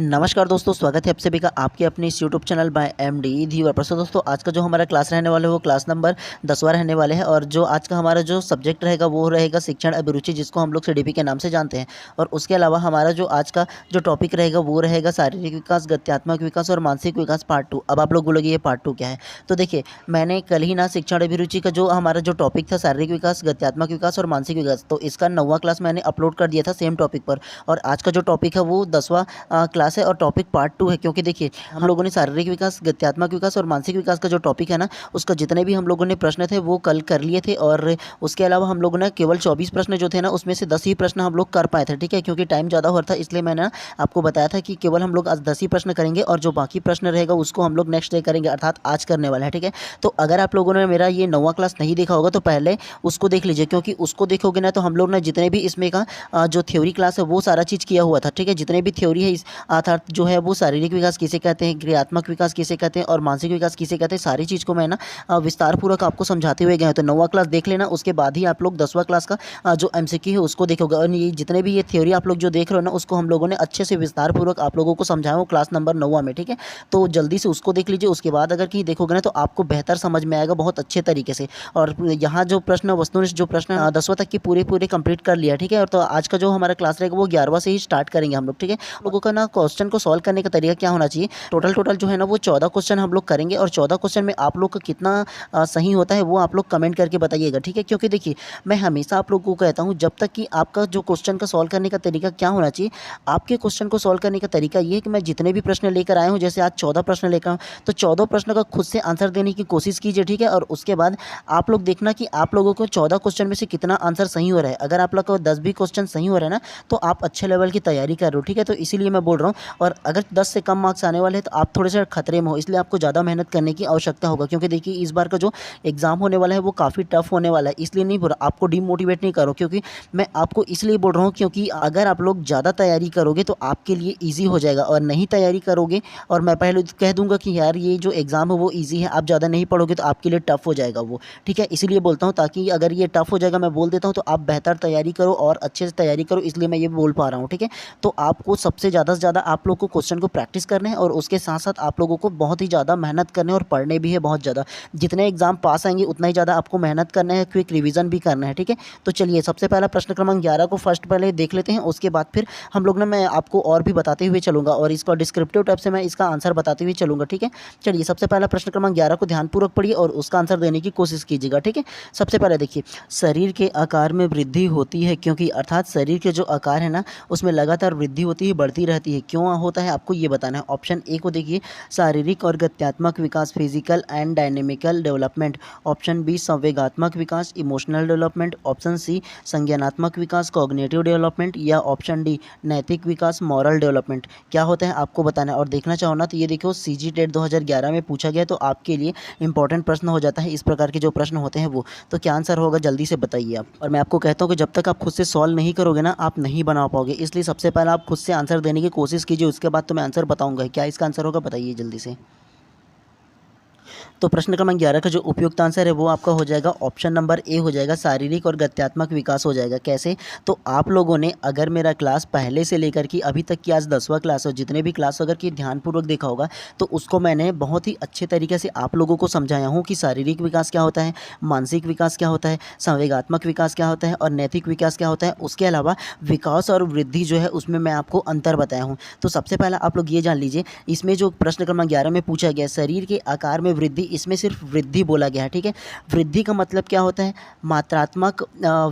नमस्कार दोस्तों, स्वागत है आप सभी का आपके अपने इस यूट्यूब चैनल बाय एमडी धीवर पर। दोस्तों आज का जो हमारा क्लास रहने वाला है वो क्लास नंबर 10वां रहने वाले हैं। और जो आज का हमारा जो सब्जेक्ट रहेगा वो रहेगा शिक्षण अभिरुचि, जिसको हम लोग सीडीपी के नाम से जानते हैं। और उसके अलावा हमारा जो आज का जो टॉपिक रहेगा वो रहेगा शारीरिक विकास, गत्यात्मक विकास और मानसिक विकास पार्ट 2। अब आप लोग बोलोगे ये पार्ट 2 क्या है? तो देखिए, मैंने कल ही ना शिक्षण अभिरुचि का जो हमारा जो टॉपिक था शारीरिक विकास, गत्यात्मक विकास और मानसिक विकास, तो इसका 9वां क्लास मैंने अपलोड कर दिया था सेम टॉपिक पर। और आज का जो टॉपिक है वो 10वां क्लास है और टॉपिक पार्ट 2 है। क्योंकि देखिए, हम लोगों ने शारीरिक विकास, गत्यात्मक विकास और मानसिक विकास का जो टॉपिक है ना, उसका जितने भी हम लोगों ने प्रश्न थे वो कल कर लिए थे। और उसके अलावा हम लोगों ने केवल 24 प्रश्न जो थे ना, उसमें से 10 ही प्रश्न हम लोग कर पाए थे। ठीक है, क्योंकि टाइम ज़्यादा हो रहा था, इसलिए मैंने आपको बताया था कि केवल हम लोग आज 10 ही प्रश्न करेंगे और जो बाकी प्रश्न रहेगा उसको हम लोग नेक्स्ट डे करेंगे, अर्थात आज करने वाला है। ठीक है, तो अगर आप लोगों ने मेरा ये 9वां क्लास नहीं देखा होगा तो पहले उसको देख लीजिए, क्योंकि उसको देखोगे ना तो हम लोग ने जितने भी इसमें का जो थ्योरी क्लास है वो सारा चीज़ किया हुआ था। ठीक है, जितने भी थ्योरी है इस अर्थात जो है वो शारीरिक विकास किसे कहते हैं, क्रियात्मक विकास किसे कहते हैं और मानसिक विकास किसे कहते हैं, सारी चीज़ को मैं ना विस्तार पूर्वक आपको समझाते हुए गए हैं। तो 9वां क्लास देख लेना, उसके बाद ही आप लोग 10वां क्लास का जो एमसीक्यू है उसको देखोगे। और ये जितने भी ये थ्योरी आप लोग जो देख रहे हो ना, उसको हम लोगों ने अच्छे से विस्तार पूर्वक आप लोगों को समझाया हो क्लास नंबर 9वां में। ठीक है, तो जल्दी से उसको देख लीजिए। उसके बाद अगर कहीं देखोगे ना तो आपको बेहतर समझ में आएगा बहुत अच्छे तरीके से। और यहाँ जो प्रश्न वस्तुनिष्ठ जो प्रश्न 10वां तक की पूरे कंप्लीट कर लिया। ठीक है, और तो आज का जो हमारा क्लास रहेगा वो 11वां से ही स्टार्ट करेंगे हम लोग। ठीक है, लोगों का ना क्वेश्चन को सॉल्व करने का तरीका क्या होना चाहिए, टोटल जो है ना वो 14 क्वेश्चन हम लोग करेंगे। और 14 क्वेश्चन में आप लोग का कितना सही होता है वो आप लोग कमेंट करके बताइएगा। ठीक है, क्योंकि देखिए, मैं हमेशा आप लोगों को कहता हूँ जब तक कि आपका जो क्वेश्चन का सॉल्व करने का तरीका क्या होना चाहिए, आपके क्वेश्चन को सॉल्व करने का तरीका ये है कि मैं जितने भी प्रश्न लेकर आया हूँ, जैसे आज 14 प्रश्न लेकर आऊँ, तो 14 प्रश्न का खुद से आंसर देने की कोशिश कीजिए। ठीक है, और उसके बाद आप लोग देखना कि आप लोगों को 14 क्वेश्चन में से कितना आंसर सही हो रहा है। अगर आप लोग को 10 भी क्वेश्चन सही हो रहा है ना, तो आप अच्छे लेवल की तैयारी कर रहे हो। ठीक है, तो इसीलिए मैं बोल रहा हूँ। और अगर 10 से कम मार्क्स आने वाले हैं तो आप थोड़े से खतरे में हो, इसलिए आपको ज़्यादा मेहनत करने की आवश्यकता होगा। क्योंकि देखिए, इस बार का जो एग्ज़ाम होने वाला है वो काफ़ी टफ होने वाला है। इसलिए नहीं बोल रहा, आपको डीमोटिवेट नहीं करो, क्योंकि मैं आपको इसलिए बोल रहा हूँ क्योंकि अगर आप लोग ज़्यादा तैयारी करोगे तो आपके लिए ईजी हो जाएगा। और नहीं तैयारी करोगे और मैं पहले कह दूंगा कि यार ये जो एग्ज़ाम है वो ईजी है, आप ज़्यादा नहीं पढ़ोगे तो आपके लिए टफ हो जाएगा वो। ठीक है, इसीलिए बोलता हूँ, ताकि अगर ये टफ हो जाएगा मैं बोल देता हूँ तो आप बेहतर तैयारी करो और अच्छे से तैयारी करो, इसलिए मैं ये बोल पा रहा हूँ। ठीक है, तो आपको सबसे ज़्यादा से ज़्यादा आप लोग को क्वेश्चन को प्रैक्टिस करना है और उसके साथ साथ आप लोगों को बहुत ही ज़्यादा मेहनत करने और पढ़ने भी है बहुत ज़्यादा। जितने एग्जाम पास आएंगे उतना ही ज़्यादा आपको मेहनत करना है, क्विक रिवीजन भी करना है। ठीक है, तो चलिए सबसे पहला प्रश्न क्रमांक 11 को फर्स्ट पहले देख लेते हैं। उसके बाद फिर हम लोग ना मैं आपको और भी बताते हुए चलूँगा और इसका डिस्क्रिप्टिव टाइप से मैं इसका आंसर बताते हुए चलूँगा। ठीक है, चलिए सबसे पहला प्रश्न क्रमांक 11 को ध्यानपूर्वक पढ़िए और उसका आंसर देने की कोशिश कीजिएगा। ठीक है, सबसे पहले देखिए, शरीर के आकार में वृद्धि होती है क्योंकि, अर्थात शरीर के जो आकार है ना उसमें लगातार वृद्धि होती है, बढ़ती रहती है। क्यों होता है आपको ये बताना है। ऑप्शन ए को देखिए, शारीरिक और गत्यात्मक विकास, physical and dynamical development. Option B, संवेगात्मक विकास, इमोशनल डेवलपमेंट। ऑप्शन सी, संज्ञानात्मक विकास, कॉग्निटिव डेवलपमेंट। या ऑप्शन डी, नैतिक विकास, मॉरल डेवलपमेंट। क्या होता है आपको बताना है। और देखना चाहो ना तो ये देखो, सीजी टेट 2011 में पूछा गया, तो आपके लिए इंपॉर्टेंट प्रश्न हो जाता है इस प्रकार के जो प्रश्न होते हैं वो। तो क्या आंसर होगा जल्दी से बताइए आप। और मैं आपको कहता हूँ कि जब तक आप खुद से सॉल्व नहीं करोगे ना आप नहीं बना पाओगे, इसलिए सबसे पहले आप खुद से आंसर देने की कोशिश कीजिए, उसके बाद तो मैं आंसर बताऊंगा। क्या इसका आंसर होगा बताइए जल्दी से। तो प्रश्न क्रमांक 11 का जो उपयुक्त आंसर है वो आपका हो जाएगा ऑप्शन नंबर ए हो जाएगा, शारीरिक और गत्यात्मक विकास हो जाएगा। कैसे? तो आप लोगों ने अगर मेरा क्लास पहले से लेकर कि अभी तक की आज 10वां क्लास हो, जितने भी क्लास अगर कि ध्यानपूर्वक देखा होगा तो उसको मैंने बहुत ही अच्छे तरीके से आप लोगों को समझाया हूँ कि शारीरिक विकास क्या होता है, मानसिक विकास क्या होता है, संवेगात्मक विकास क्या होता है और नैतिक विकास क्या होता है। उसके अलावा विकास और वृद्धि जो है उसमें मैं आपको अंतर बताया हूँ। तो सबसे पहला आप लोग ये जान लीजिए, इसमें जो प्रश्न क्रमांक 11 में पूछा गया शरीर के आकार में वृद्धि, इसमें सिर्फ वृद्धि बोला गया है। ठीक है, वृद्धि का मतलब क्या होता है, मात्रात्मक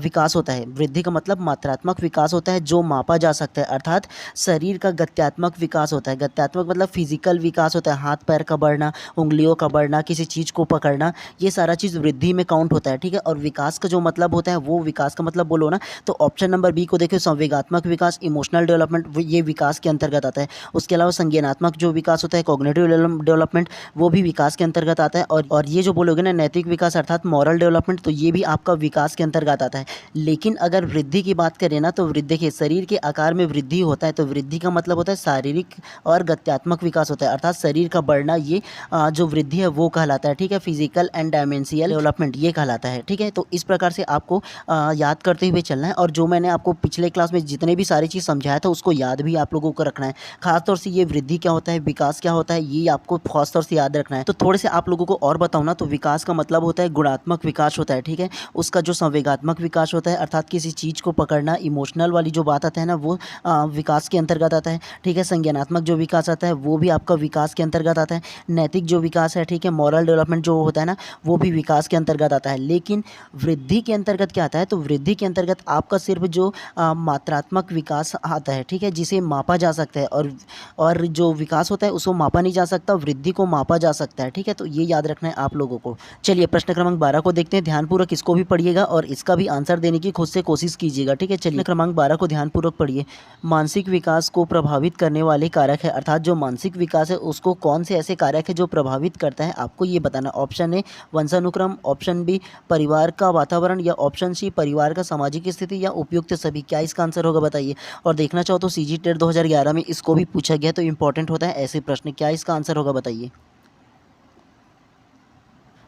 विकास होता है। वृद्धि का मतलब मात्रात्मक विकास होता है जो मापा जा सकता है। अर्थात शरीर का गत्यात्मक विकास होता है। गत्यात्मक मतलब फिजिकल विकास होता है, हाथ पैर का बढ़ना, उंगलियों का बढ़ना, किसी चीज़ को पकड़ना, ये सारा चीज़ वृद्धि में काउंट होता है। ठीक है, और विकास का जो मतलब होता है वो विकास का मतलब बोलो ना, तो ऑप्शन नंबर बी को देखो, संवेगात्मक विकास, इमोशनल डेवलपमेंट, ये विकास के अंतर्गत आता है। उसके अलावा संज्ञानात्मक जो विकास होता है, कॉग्निटिव डेवलपमेंट, वो भी विकास के अंतर्गत कहलाता है। और ये जो बोलोगे ना नैतिक विकास अर्थात मॉरल डेवलपमेंट, तो ये भी आपका विकास के अंतर्गत आता है। लेकिन अगर वृद्धि की बात करें ना, तो वृद्धि देखिए शरीर के आकार में वृद्धि होता है, तो वृद्धि का मतलब होता है शारीरिक और गत्यात्मक विकास होता है, अर्थात शरीर का बढ़ना, ये जो वृद्धि है वो कहलाता है। ठीक है, फिजिकल एंड डायमेंशियल डेवलपमेंट ये कहलाता है। ठीक है, तो इस प्रकार से आपको याद करते हुए चलना है। और जो मैंने आपको पिछले क्लास में जितने भी सारी चीज़ समझाया था उसको याद भी आप लोगों को रखना है। खासतौर से ये वृद्धि क्या होता है, विकास क्या होता है, ये आपको खासतौर से याद रखना है। तो थोड़े से आप लोगों को और बताऊँ ना, तो विकास का मतलब होता है गुणात्मक विकास होता है। ठीक है, उसका जो संवेगात्मक विकास होता है अर्थात किसी चीज़ को पकड़ना, इमोशनल वाली जो बात आता है ना वो विकास के अंतर्गत आता है। ठीक है, संज्ञानात्मक जो विकास आता है वो भी आपका विकास के अंतर्गत आता है। नैतिक जो विकास है, ठीक है, मॉरल डेवलपमेंट जो होता है ना वो भी विकास के अंतर्गत आता है। लेकिन वृद्धि के अंतर्गत क्या आता है, तो वृद्धि के अंतर्गत आपका सिर्फ जो मात्रात्मक विकास आता है, ठीक है, जिसे मापा जा सकता है। और जो विकास होता है उसको मापा नहीं जा सकता, वृद्धि को मापा जा सकता है। ठीक है, तो ये याद रखना है आप लोगों को। चलिए प्रश्न क्रमांक 12 को देखते हैं, ध्यानपूर्वक इसको भी पढ़िएगा और इसका भी आंसर देने की खुद से कोशिश कीजिएगा। ठीक है, चलिए क्रमांक 12 को ध्यानपूर्वक पढ़िए। मानसिक विकास को प्रभावित करने वाले कारक है, अर्थात जो मानसिक विकास है उसको कौन से ऐसे कारक है जो प्रभावित करता है, आपको ये बताना। ऑप्शन ए वंशानुक्रम, ऑप्शन बी परिवार का वातावरण, या ऑप्शन सी परिवार का सामाजिक स्थिति, या उपयुक्त सभी। क्या इसका आंसर होगा बताइए। और देखना चाहो तो सीजी टेट 2011 में इसको भी पूछा गया, तो इंपॉर्टेंट होता है ऐसे प्रश्न। क्या इसका आंसर होगा बताइए।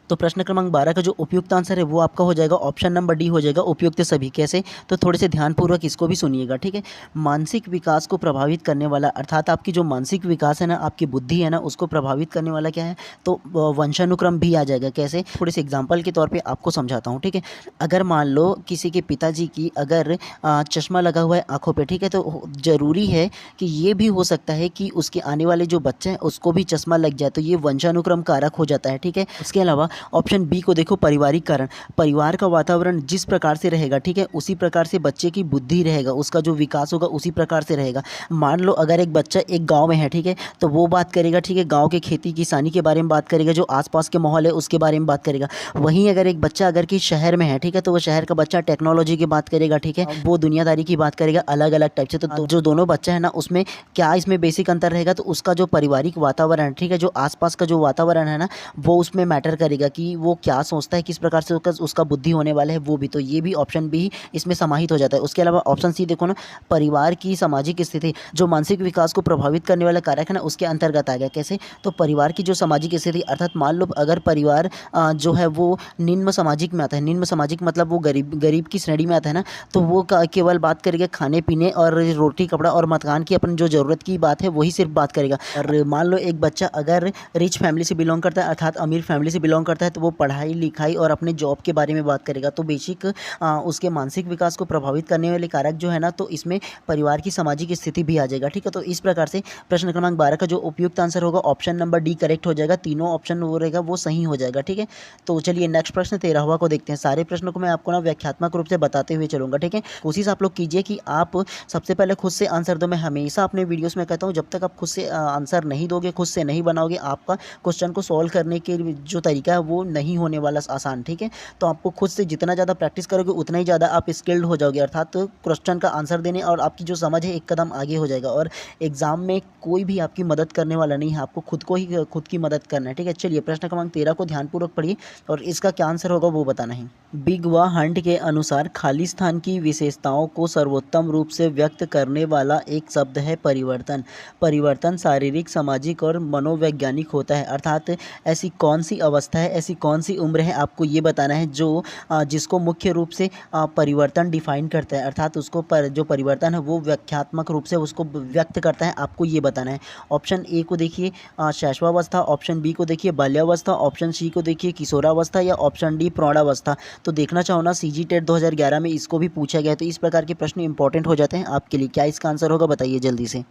तो प्रश्न क्रमांक 12 का जो उपयुक्त आंसर है वो आपका हो जाएगा ऑप्शन नंबर डी हो जाएगा, उपयुक्त सभी। कैसे, तो थोड़े से ध्यानपूर्वक इसको भी सुनिएगा। ठीक है, मानसिक विकास को प्रभावित करने वाला अर्थात आपकी जो मानसिक विकास है ना, आपकी बुद्धि है ना, उसको प्रभावित करने वाला क्या है, तो वंशानुक्रम भी आ जाएगा। कैसे, थोड़े से एग्जाम्पल के तौर पर आपको समझाता हूँ। ठीक है, अगर मान लो किसी के पिताजी की अगर चश्मा लगा हुआ है आँखों पर, ठीक है, तो ज़रूरी है कि ये भी हो सकता है कि उसके आने वाले जो बच्चे हैं उसको भी चश्मा लग जाए, तो ये वंशानुक्रम कारक हो जाता है। ठीक है, इसके अलावा ऑप्शन बी को देखो, पारिवारिक कारण। परिवार का वातावरण जिस प्रकार से रहेगा, ठीक है, उसी प्रकार से बच्चे की बुद्धि रहेगा, उसका जो विकास होगा उसी प्रकार से रहेगा। मान लो अगर एक बच्चा एक गांव में है, ठीक है, तो वो बात करेगा, ठीक है, गांव के खेती किसानी के बारे में बात करेगा, जो आसपास के माहौल है उसके बारे में बात करेगा। वहीं अगर एक बच्चा अगर कि शहर में है, ठीक है, तो वो शहर का बच्चा टेक्नोलॉजी की बात करेगा, ठीक है, वो दुनियादारी की बात करेगा, अलग अलग टाइप से। तो जो दोनों बच्चा है ना उसमें क्या इसमें बेसिक अंतर रहेगा, तो उसका जो पारिवारिक वातावरण, ठीक है, जो आसपास का जो वातावरण है ना वो उसमें मैटर करेगा कि वो क्या सोचता है, किस प्रकार से उसका बुद्धि होने वाला है वो भी। तो ये भी ऑप्शन बी इसमें समाहित हो जाता है। उसके अलावा ऑप्शन सी देखो ना, परिवार की सामाजिक स्थिति जो मानसिक विकास को प्रभावित करने वाला कारक है ना उसके अंतर्गत आ गया। कैसे, तो परिवार की जो सामाजिक स्थिति अर्थात मान लो अगर परिवार जो है वो निम्न सामाजिक में आता है, निम्न सामाजिक मतलब वो गरीब की श्रेणी में आता है ना, तो वो केवल बात करेगा खाने पीने और रोटी कपड़ा और मकान की, अपनी जो ज़रूरत की बात है वही सिर्फ बात करेगा। और मान लो एक बच्चा अगर रिच फैमिली से बिलोंग करता है अर्थात अमीर फैमिली से बिलोंग करता है, तो वो पढ़ाई लिखाई और अपने जॉब के बारे में बात करेगा। तो बेसिक उसके मानसिक विकास को प्रभावित करने वाले कारक जो है ना, तो इसमें परिवार की सामाजिक स्थिति भी आ जाएगा। ठीक है, तो इस प्रकार से प्रश्न क्रमांक 12 का जो उपयुक्त आंसर होगा ऑप्शन नंबर डी करेक्ट हो जाएगा। तीनों ऑप्शन वो रहेगा वो सही हो जाएगा। ठीक है, तो चलिए नेक्स्ट प्रश्न 13वां को देखते हैं। सारे प्रश्नों को मैं आपको ना व्याख्यात्मक रूप से बताते हुए चलूंगा। ठीक है, कोशिश आप लोग कीजिए कि आप सबसे पहले खुद से आंसर दो। मैं हमेशा अपने वीडियोस में कहता हूँ जब तक आप खुद से आंसर नहीं दोगे, खुद से नहीं बनाओगे, आपका क्वेश्चन को सॉल्व करने के जो तरीका है वो नहीं होने वाला आसान। ठीक है, तो आपको खुद से जितना ज़्यादा प्रैक्टिस करोगे उतना ही ज़्यादा आप स्किल्ड हो जाओगे, अर्थात क्वेश्चन का आंसर देने और आपकी जो समझ है एक कदम आगे हो जाएगा। और एग्जाम में कोई भी आपकी मदद करने वाला नहीं है, आपको खुद को ही खुद की मदद करना है। ठीक है, चलिए प्रश्न क्रमांक 13 को ध्यानपूर्वक पढ़िए और इसका क्या आंसर होगा वो बताना है। बिग व हंट के अनुसार खाली स्थान की विशेषताओं को सर्वोत्तम रूप से व्यक्त करने वाला एक शब्द है परिवर्तन। परिवर्तन शारीरिक, सामाजिक और मनोवैज्ञानिक होता है, अर्थात ऐसी कौन सी अवस्था है, ऐसी कौन सी उम्र है, आपको ये बताना है जो जिसको मुख्य रूप से परिवर्तन डिफाइन करता है, अर्थात उसको जो परिवर्तन है वो व्याख्यात्मक रूप से उसको व्यक्त करता है, आपको ये बताना है। ऑप्शन ए को देखिए शैशवावस्था, ऑप्शन बी को देखिए बाल्यावस्था, ऑप्शन सी को देखिए किशोरावस्था, या ऑप्शन डी प्रौढ़ावस्था। तो देखना चाहो ना सीजी टेट 2011 में इसको भी पूछा गया, तो इस प्रकार के प्रश्न इंपॉर्टेंट हो जाते हैं आपके लिए। क्या इसका आंसर होगा बताइए जल्दी से।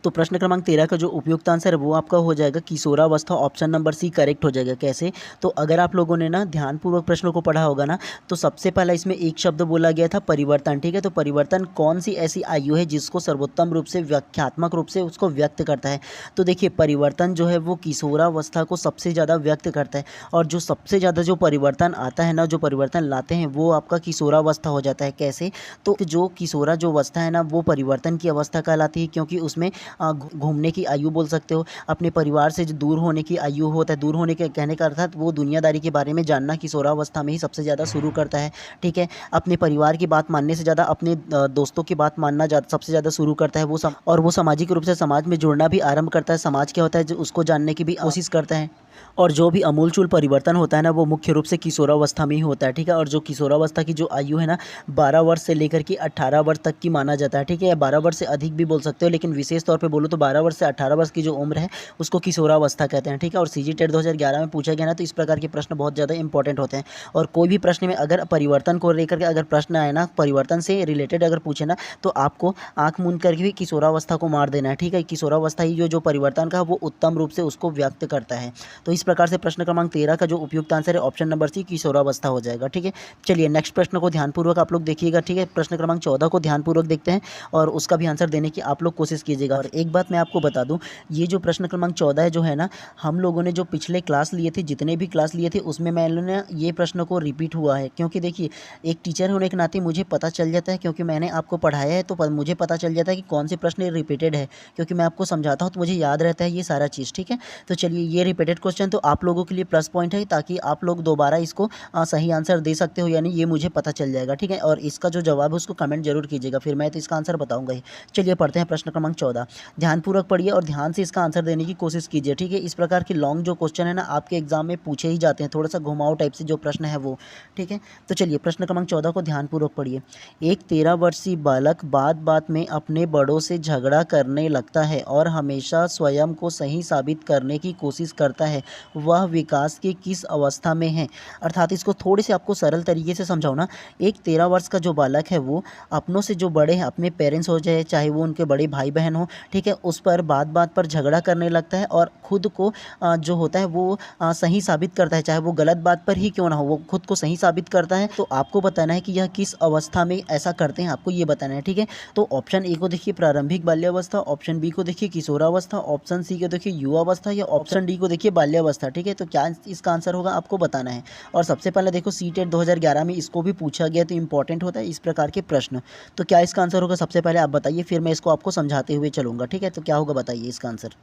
तो प्रश्न क्रमांक 13 का जो उपयुक्त आंसर है वो आपका हो जाएगा किशोरावस्था, ऑप्शन नंबर सी करेक्ट हो जाएगा। कैसे, तो अगर आप लोगों ने ना ध्यानपूर्वक प्रश्नों को पढ़ा होगा ना, तो सबसे पहला इसमें एक शब्द बोला गया था परिवर्तन। ठीक है, तो परिवर्तन कौन सी ऐसी आयु है जिसको सर्वोत्तम रूप से व्याख्यात्मक रूप से उसको व्यक्त करता है। तो देखिए परिवर्तन जो है वो किशोरावस्था को सबसे ज़्यादा व्यक्त करता है, और जो सबसे ज़्यादा जो परिवर्तन आता है ना, जो परिवर्तन लाते हैं वो आपका किशोरावस्था हो जाता है। कैसे, तो जो किशोरा जो अवस्था है ना वो परिवर्तन की अवस्था कहलाती है, क्योंकि उसमें घूमने की आयु बोल सकते हो। अपने परिवार से जो दूर होने की आयु होता है, दूर होने के कहने का अर्थात वो दुनियादारी के बारे में जानना किशोरावस्था में ही सबसे ज़्यादा शुरू करता है, ठीक है। अपने परिवार की बात मानने से ज़्यादा अपने दोस्तों की बात मानना सबसे ज़्यादा शुरू करता है और वो सामाजिक रूप से समाज में जुड़ना भी आरंभ करता है। समाज क्या होता है जो उसको जानने की भी कोशिश करता है। और जो भी अमूलचूल परिवर्तन होता है ना, वो मुख्य रूप से किशोरावस्था में ही होता है, ठीक है। और जो किशोरावस्था की जो आयु है ना, 12 वर्ष से लेकर के 18 वर्ष तक की माना जाता है, ठीक है। या 12 वर्ष से अधिक भी बोल सकते हो, लेकिन विशेष तौर पे बोलो तो 12 वर्ष से 18 वर्ष की जो उम्र है उसको किशोरावस्था कहते हैं, ठीक है। और सीजी टेट 2011 में पूछा गया ना, तो इस प्रकार के प्रश्न बहुत ज़्यादा इंपॉर्टेंट होते हैं। और कोई भी प्रश्न में अगर परिवर्तन को लेकर के अगर प्रश्न आए ना, परिवर्तन से रिलेटेड अगर पूछे ना, तो आपको आँख मूंद करके भी किशोरावस्था को मार देना है, ठीक है। किशोरावस्था ही जो परिवर्तन का वो उत्तम रूप से उसको व्यक्त करता है। तो इस प्रकार से प्रश्न क्रमांक 13 का जो उपयुक्त आंसर है ऑप्शन नंबर सी किशोरावस्था हो जाएगा, ठीक है। चलिए नेक्स्ट प्रश्न को ध्यानपूर्वक आप लोग देखिएगा, ठीक है। प्रश्न क्रमांक 14 को ध्यानपूर्वक देखते हैं और उसका भी आंसर देने की आप लोग कोशिश कीजिएगा। और एक बात मैं आपको बता दूं, ये जो प्रश्न क्रमांक 14 है जो है ना, हम लोगों ने जो पिछले क्लास लिए थे, जितने भी क्लास लिए थे उसमें मैंने ये प्रश्न को रिपीट हुआ है, क्योंकि देखिए एक टीचर होने के नाते मुझे पता चल जाता है, क्योंकि मैंने आपको पढ़ाया है तो मुझे पता चल जाता है कि कौन से प्रश्न रिपीटेड है, क्योंकि मैं आपको समझाता हूँ तो मुझे याद रहता है ये सारा चीज़, ठीक है। तो चलिए ये रिपीटेड क्वेश्चन तो आप लोगों के लिए प्लस पॉइंट है, ताकि आप लोग दोबारा इसको सही आंसर दे सकते हो, यानी ये मुझे पता चल जाएगा, ठीक है। और इसका जो जवाब है उसको कमेंट जरूर कीजिएगा, फिर मैं तो इसका आंसर बताऊंगा ही। चलिए पढ़ते हैं प्रश्न क्रमांक 14। ध्यानपूर्वक पढ़िए और ध्यान से इसका आंसर देने की कोशिश कीजिए, ठीक है। इस प्रकार के लॉन्ग जो क्वेश्चन है ना, आपके एग्जाम में पूछे ही जाते हैं, थोड़ा सा घुमाओ टाइप से जो प्रश्न है वो, ठीक है। तो चलिए प्रश्न क्रमांक 14 को ध्यानपूर्वक पढ़िए। एक 13 वर्षीय बालक बात बात में अपने बड़ों से झगड़ा करने लगता है और हमेशा स्वयं को सही साबित करने की कोशिश करता है। वह विकास की किस अवस्था में है? अर्थात इसको थोड़े से आपको सरल तरीके से समझाओ ना। एक 13 वर्ष का जो बालक है वो अपनों से जो बड़े हैं, अपने पेरेंट्स हो जाए चाहे वो उनके बड़े भाई बहन हो, ठीक है, उस पर बात बात पर झगड़ा करने लगता है और खुद को जो होता है वो सही साबित करता है, चाहे वो गलत बात पर ही क्यों ना हो, वो खुद को सही साबित करता है। तो आपको बताना है कि यह किस अवस्था में ऐसा करते हैं, आपको ये बताना है, ठीक है। तो ऑप्शन ए को देखिए प्रारंभिक बाल्यावस्था, ऑप्शन बी को देखिए किशोरावस्था, ऑप्शन सी को देखिए युवावस्था, या ऑप्शन डी को देखिए बाल्यावस्था, ठीक है। तो क्या इसका आंसर होगा आपको बताना है। और सबसे पहले देखो सीटेट 2011 में इसको भी पूछा गया, तो इंपॉर्टेंट होता है इस प्रकार के प्रश्न। तो क्या इसका आंसर होगा सबसे पहले आप बताइए, फिर मैं इसको आपको समझाते हुए चलूंगा, ठीक है। तो क्या होगा बताइए इसका आंसर।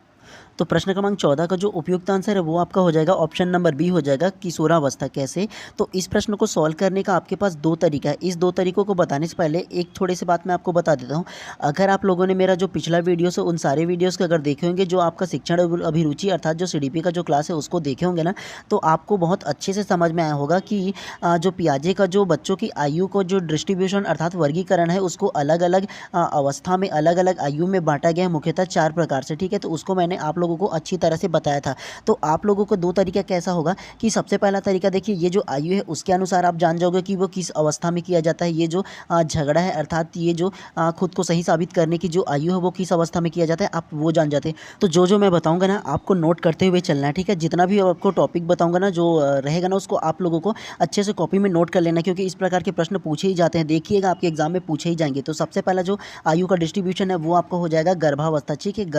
तो प्रश्न क्रमांक 14 का जो उपयुक्त आंसर है वो आपका हो जाएगा ऑप्शन नंबर बी हो जाएगा किशोरावस्था। कैसे? तो इस प्रश्न को सॉल्व करने का आपके पास दो तरीका है। इस दो तरीकों को बताने से पहले एक थोड़ी सी बात मैं आपको बता देता हूँ। अगर आप लोगों ने मेरा जो पिछला वीडियोस है उन सारे वीडियोस को अगर देखे होंगे, जो आपका शिक्षण अभिरुचि अर्थात जो सीडीपी का जो क्लास है उसको देखे होंगे ना, तो आपको बहुत अच्छे से समझ में आया होगा कि जो पियाजे का जो बच्चों की आयु को जो डिस्ट्रीब्यूशन अर्थात वर्गीकरण है उसको अलग अलग अवस्था में अलग अलग आयु में बांटा गया है, मुख्यतः 4 प्रकार से, ठीक है। तो उसको मैंने आप लोगों को अच्छी तरह से बताया था। तो आप लोगों को दो तरीका कैसा होगा कि सबसे पहला तरीका देखिए, ये जो आयु है उसके अनुसार आप जान जाओगे कि वो किस अवस्था में किया जाता है। ये जो झगड़ा है अर्थात ये जो खुद को सही साबित करने की जो आयु है वो किस अवस्था में किया जाता है, आप वो जान जाते हैं। तो जो मैं बताऊंगा ना आपको नोट करते हुए चलना है, ठीक है। जितना भी आपको टॉपिक बताऊंगा ना जो रहेगा ना उसको आप लोगों को अच्छे से कॉपी में नोट कर लेना, क्योंकि इस प्रकार के प्रश्न पूछे ही जाते हैं। देखिएगा आपके एग्जाम में पूछे ही जाएंगे। तो सबसे पहला जो आयु का डिस्ट्रीब्यूशन है वो आपका हो जाएगा गर्भावस्था, ठीक है।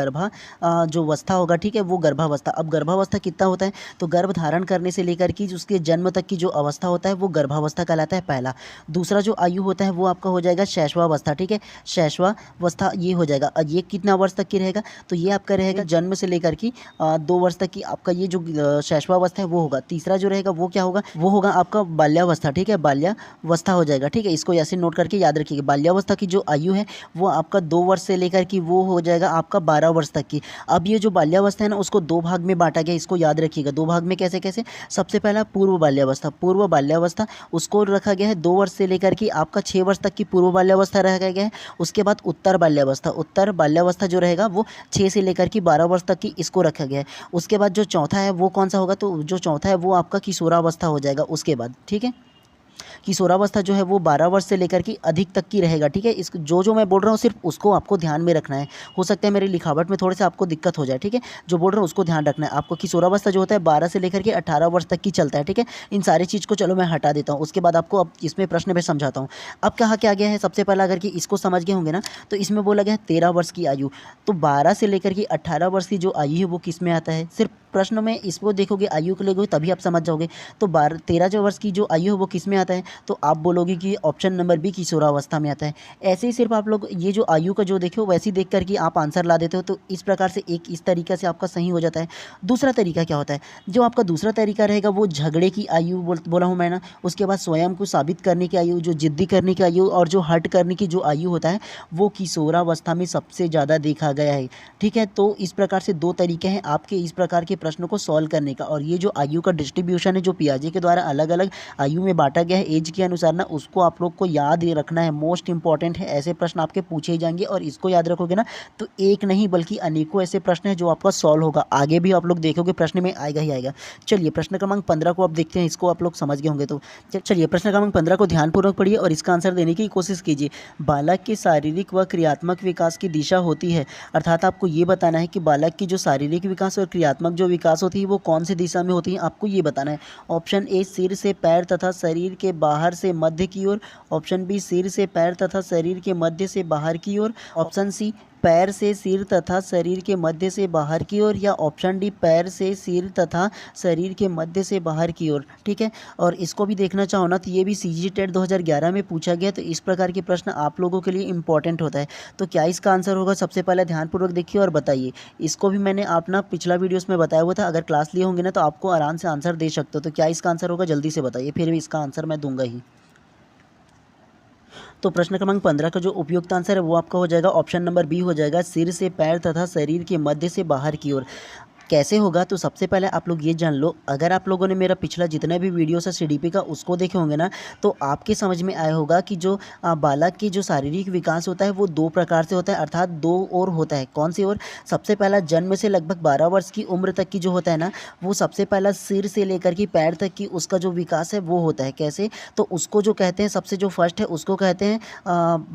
जो अवस्था होगा, ठीक है, वो गर्भावस्था। अब गर्भावस्था कितना होता है, तो गर्भ धारण करने से लेकर कि उसके जन्म तक की जो अवस्था होता है वो गर्भावस्था कहलाता है पहला। दूसरा जो आयु होता है वो आपका हो जाएगा शैशवावस्था, ठीक है। शैशवावस्था ये हो जाएगा। ये कितना वर्ष तक की रहेगा, तो ये आपका रहेगा जन्म से लेकर कि 2 वर्ष तक की आपका ये जो शैशवावस्था है वो होगा। तीसरा जो रहेगा वो क्या होगा, वो होगा आपका बाल्यावस्था, ठीक है। बाल्यावस्था हो जाएगा, ठीक है। इसको ऐसे नोट करके याद रखिएगा। बाल्यावस्था की जो आयु है वो आपका 2 वर्ष से लेकर कि वो हो जाएगा आपका 12 वर्ष तक की। अब ये जो बाल्यावस्था है ना उसको 2 भाग में बांटा गया, इसको याद रखिएगा। 2 भाग में कैसे कैसे, सबसे पहला पूर्व बाल्यावस्था उसको रखा गया है 2 वर्ष से लेकर कि आपका 6 वर्ष तक की पूर्व बाल्यावस्था रखा गया है। उसके बाद उत्तर बाल्यावस्था जो रहेगा वो 6 से लेकर कि 12 वर्ष तक की इसको रखा गया है। उसके बाद जो चौथा है वो कौन सा होगा, तो जो चौथा है वो आपका किशोरावस्था हो जाएगा उसके बाद, ठीक है। किशोरावस्था जो है वो 12 वर्ष से लेकर कि अधिक तक की रहेगा, ठीक है। इस जो मैं बोल रहा हूँ सिर्फ उसको आपको ध्यान में रखना है। हो सकता है मेरी लिखावट में थोड़े से आपको दिक्कत हो जाए, ठीक है। जो बोल रहा हूँ उसको ध्यान रखना है आपको। किशोरावस्था जो होता है 12 से लेकर के 18 वर्ष तक की चलता है, ठीक है। इन सारी चीज़ को चलो मैं हटा देता हूँ, उसके बाद आपको अब इसमें प्रश्न में समझाता हूँ। अब कहा क्या गया है, सबसे पहला अगर कि इसको समझ गए होंगे ना, तो इसमें बोला गया है 13 वर्ष की आयु। तो 12 से लेकर के 18 वर्ष की जो आयु है वो किस में आता है, सिर्फ प्रश्न में इसको देखोगे आयु को लेकर तभी आप समझ जाओगे। तो 13 जो वर्ष की जो आयु है वो किस में आता है, तो आप बोलोगे कि ऑप्शन नंबर बी किशोरावस्था में आता है। ऐसे ही सिर्फ आप लोग ये जो आयु का जो देखे हो वैसे ही देख कर के आप आंसर ला देते हो, तो इस प्रकार से एक इस तरीक़ा से आपका सही हो जाता है। दूसरा तरीका क्या होता है, जो आपका दूसरा तरीका रहेगा वो झगड़े की आयु बोला हूँ मैं ना, उसके बाद स्वयं को साबित करने की आयु, जो ज़िद्दी करने की आयु और जो हट करने की जो आयु होता है वो किशोरावस्था में सबसे ज़्यादा देखा गया है। ठीक है, तो इस प्रकार से 2 तरीके हैं आपके इस प्रकार के प्रश्नों को सॉल्व करने का। और ये जो आयु का डिस्ट्रीब्यूशन है जो पियाजे के द्वारा अलग-अलग आयु में बाँटा गया है एज के अनुसार ना, उसको आप लोग को याद ही रखना है, मोस्ट इंपॉर्टेंट है। ऐसे प्रश्न आपके पूछे ही जाएँगे और इसको याद रखोगे ना तो एक नहीं बल्कि अनेकों ऐसे प्रश्न हैं जो आपका सॉल्व होगा। आगे भी आप लोग देखोगे प्रश्न में आएगा ही आएगा। चलिए प्रश्न क्रमांक 15 को आप देखते हैं, इसको आप लोग समझ गए होंगे तो चलिए प्रश्न क्रमांक 15 को ध्यानपूर्वक पढ़िए और इसका आंसर देने की कोशिश कीजिए। बालक के शारीरिक व क्रियात्मक विकास की दिशा होती है, अर्थात आपको ये बताना है कि बालक की जो शारीरिक विकास और क्रियात्मक जो विकास होती है वो कौन सी दिशा में होती है, आपको ये बताना है। ऑप्शन ए सिर से पैर तथा शरीर के बाहर से मध्य की ओर, ऑप्शन बी सिर से पैर तथा शरीर के मध्य से बाहर की ओर, ऑप्शन सी पैर से सिर तथा शरीर के मध्य से बाहर की ओर, या ऑप्शन डी पैर से सिर तथा शरीर के मध्य से बाहर की ओर। ठीक है, और इसको भी देखना चाहो ना तो ये भी सीजी टेट 2011 में पूछा गया, तो इस प्रकार के प्रश्न आप लोगों के लिए इंपॉर्टेंट होता है। तो क्या इसका आंसर होगा, सबसे पहले ध्यानपूर्वक देखिए और बताइए। इसको भी मैंने अपना पिछला वीडियोस में बताया हुआ था, अगर क्लास लिए होंगे ना तो आपको आराम से आंसर दे सकते हो। तो क्या इसका आंसर होगा, जल्दी से बताइए, फिर भी इसका आंसर मैं दूंगा ही। तो प्रश्न क्रमांक 15 का जो उपयुक्त आंसर है वो आपका हो जाएगा ऑप्शन नंबर बी हो जाएगा, सिर से पैर तथा शरीर के मध्य से बाहर की ओर। कैसे होगा, तो सबसे पहले आप लोग ये जान लो, अगर आप लोगों ने मेरा पिछला जितना भी वीडियोस है सीडीपी का उसको देखे होंगे ना, तो आपके समझ में आया होगा कि जो बालक की जो शारीरिक विकास होता है वो 2 प्रकार से होता है, अर्थात 2 ओर होता है। कौन सी ओर, सबसे पहला जन्म से लगभग 12 वर्ष की उम्र तक की जो होता है ना, वो सबसे पहला सिर से लेकर के पैर तक की उसका जो विकास है वो होता है। कैसे, तो उसको जो कहते हैं सबसे जो फर्स्ट है उसको कहते हैं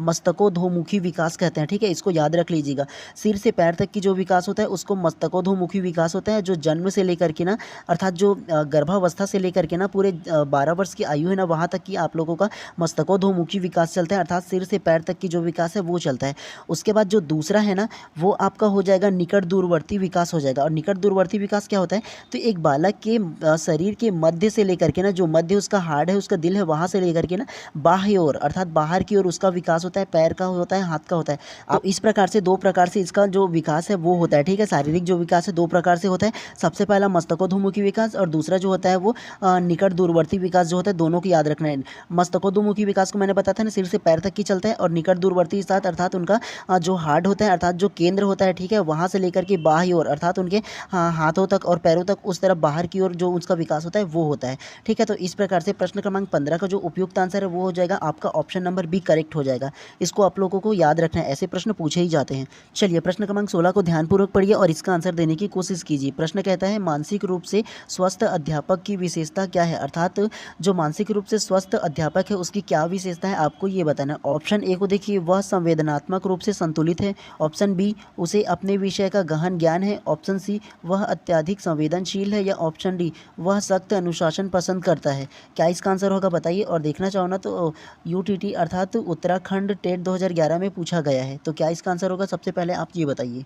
मस्तकोध्मुखी विकास कहते हैं। ठीक है, इसको याद रख लीजिएगा। सिर से पैर तक की जो विकास होता है उसको मस्तकोध्मुखी विकास होता है, जो जन्म से लेकर के ना, अर्थात जो गर्भावस्था से लेकर के ना पूरे 12 वर्ष की आयु है ना, वहाँ तक की आप लोगों का मस्तकोध्मुखी विकास चलता है, अर्थात सिर से पैर तक की जो विकास है वो चलता है। उसके बाद जो दूसरा है ना वो आपका हो जाएगा निकट दूरवर्ती विकास हो जाएगा। और निकट दूरवर्ती विकास क्या होता है, तो एक बालक के शरीर के मध्य से लेकर के ना, जो मध्य उसका हार्ड है, उसका दिल है, वहाँ से लेकर के ना बाह्य ओर अर्थात बाहर की ओर उसका विकास होता है, पैर का होता है, हाथ का होता है। तो इस प्रकार से 2 प्रकार से इसका जो विकास है वो होता है। ठीक है, शारीरिक जो विकास है 2 प्रकार से होता है, सबसे पहला मस्तकोध्मुखी विकास और दूसरा जो होता है वो निकट दूरवर्ती विकास जो होता है। दोनों की याद रखना है। मस्तकोध्मुखी विकास को मैंने बताया था ना, सिर से पैर तक की चलता है, और निकट दूरवर्ती साथ अर्थात उनका जो हार्ड होता है, अर्थात जो केंद्र होता है, ठीक है, वहाँ से लेकर के बाह्य ओर अर्थात उनके हाथों तक और पैरों तक उस तरफ बाहर की ओर जो उसका विकास होता है वो होता है। ठीक है, तो इस प्रकार से प्रश्न क्रमांक 15 का जो उपयुक्त आंसर है वो हो जाएगा आपका ऑप्शन नंबर बी करेक्ट हो जाएगा। इसको आप लोगों को याद रखना है, ऐसे प्रश्न पूछे ही जाते हैं। चलिए प्रश्न क्रमांक 16 को ध्यानपूर्वक पढ़िए और इसका आंसर देने की कोशिश कीजिए। प्रश्न कहता है मानसिक रूप से स्वस्थ अध्यापक की विशेषता क्या है, अर्थात जो मानसिक रूप से स्वस्थ अध्यापक है उसकी क्या विशेषता है आपको ये बताना है। ऑप्शन ए को देखिए, वह संवेदनात्मक रूप से संतुलित है, ऑप्शन बी उसे अपने विषय का गहन ज्ञान है, ऑप्शन सी वह अत्यधिक संवेदनशील है, या ऑप्शन डी वह सख्त अनुशासन पसंद करता है। क्या इसका आंसर होगा बताइए। और देखना चाहो ना तो यूटीटी अर्थात उत्तराखंड टेट 2011 में पूछा गया है। तो क्या इसका आंसर होगा, सबसे पहले आप ये बताइए।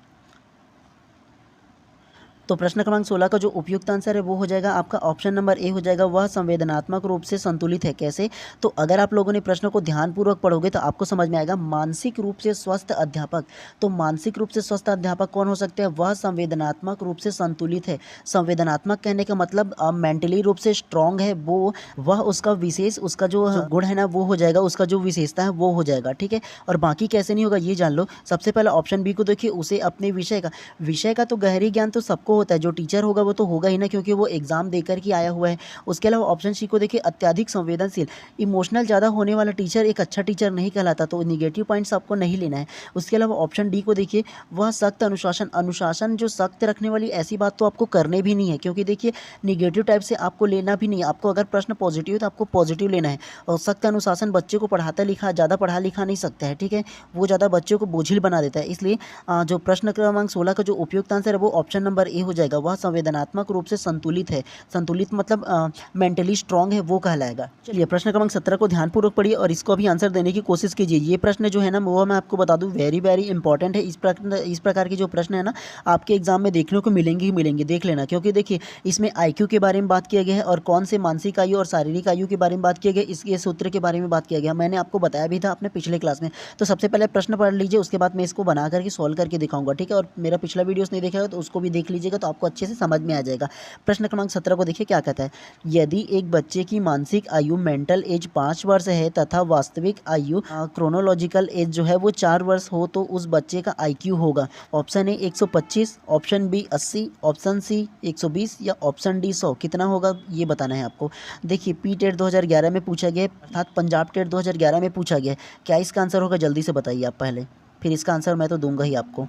तो प्रश्न क्रमांक 16 का जो उपयुक्त आंसर है वो हो जाएगा आपका ऑप्शन नंबर ए हो जाएगा, वह संवेदनात्मक रूप से संतुलित है। कैसे, तो अगर आप लोगों ने प्रश्न को ध्यानपूर्वक पढ़ोगे तो आपको समझ में आएगा। मानसिक रूप से स्वस्थ अध्यापक, तो मानसिक रूप से स्वस्थ अध्यापक कौन हो सकते हैं, वह संवेदनात्मक रूप से संतुलित है। संवेदनात्मक कहने का मतलब मेंटली रूप से स्ट्रांग है, वो वह उसका विशेष उसका जो गुण है ना वो हो जाएगा, उसका जो विशेषता है वो हो जाएगा। ठीक है, और बाकी कैसे नहीं होगा ये जान लो। सबसे पहले ऑप्शन बी को देखिए, उसे अपने विषय का तो गहरी ज्ञान तो सबको होता है, जो टीचर होगा वो तो होगा ही ना, क्योंकि वो एग्जाम देकर के आया हुआ है। उसके अलावा ऑप्शन सी को देखिए, अत्यधिक संवेदनशील, इमोशनल ज़्यादा होने वाला टीचर एक अच्छा टीचर नहीं कहलाता, तो नेगेटिव पॉइंट्स आपको नहीं लेना है। उसके अलावा ऑप्शन डी को देखिए, वह सख्त अनुशासन जो सख्त रखने वाली ऐसी बात तो आपको करने भी नहीं है, क्योंकि देखिए निगेटिव टाइप से आपको लेना भी नहीं है। आपको अगर प्रश्न पॉजिटिव है तो आपको पॉजिटिव लेना है। और सख्त अनुशासन बच्चे को ज़्यादा पढ़ा लिखा नहीं सकता है। ठीक है, वो ज़्यादा बच्चों को बोझिल बना देता है। इसलिए जो प्रश्न क्रमांक 16 का जो उपयुक्त आंसर है वो ऑप्शन नंबर ए हो जाएगा वह संवेदनात्मक रूप से संतुलित है। संतुलित मतलब मेंटली स्ट्रांग है, वो कहलाएगा। चलिए प्रश्न क्रमांक 17 को ध्यानपूर्वक पढ़िए और इसको अभी आंसर देने की कोशिश कीजिए। ये प्रश्न जो है ना वो मैं आपको बता दूं वेरी वेरी इंपॉर्टेंट है। इस प्रकार के जो प्रश्न है ना आपके एग्जाम में देखने को मिलेंगे ही मिलेंगे, देख लेना। क्योंकि देखिए इसमें आईक्यू के बारे में बात किया गया है और कौन से मानसिक आयु और शारीरिक आयु के बारे में बात किया गया, इसके सूत्र के बारे में बात किया गया। मैंने आपको बताया भी था अपने पिछले क्लास में। तो सबसे पहले प्रश्न पढ़ लीजिए, उसके बाद मैं इसको बना करके सॉल्व करके दिखाऊंगा, ठीक है। और मेरा पिछला वीडियोस नहीं देखा है तो उसको भी देख लीजिएगा, तो आपको अच्छे से समझ में आ जाएगा। प्रश्न क्रमांक 17 को देखिए क्या कहता है। यदि एक बच्चे की मानसिक आयु मेंटल एज 5 वर्ष है तथा वास्तविक आयु क्रोनोलॉजिकल एज जो है वो 4 वर्ष हो तो उस बच्चे का आईक्यू होगा। Option A 125, option B 80, option C 120 या ऑप्शन डी 100। कितना होगा ये बताना है आपको। देखिए पी टेट 2011 में पूछा गया, अर्थात पंजाब टेट 2011 में पूछा गया। क्या इसका आंसर होगा जल्दी से बताइए आप पहले, फिर इसका आंसर मैं तो दूंगा ही आपको।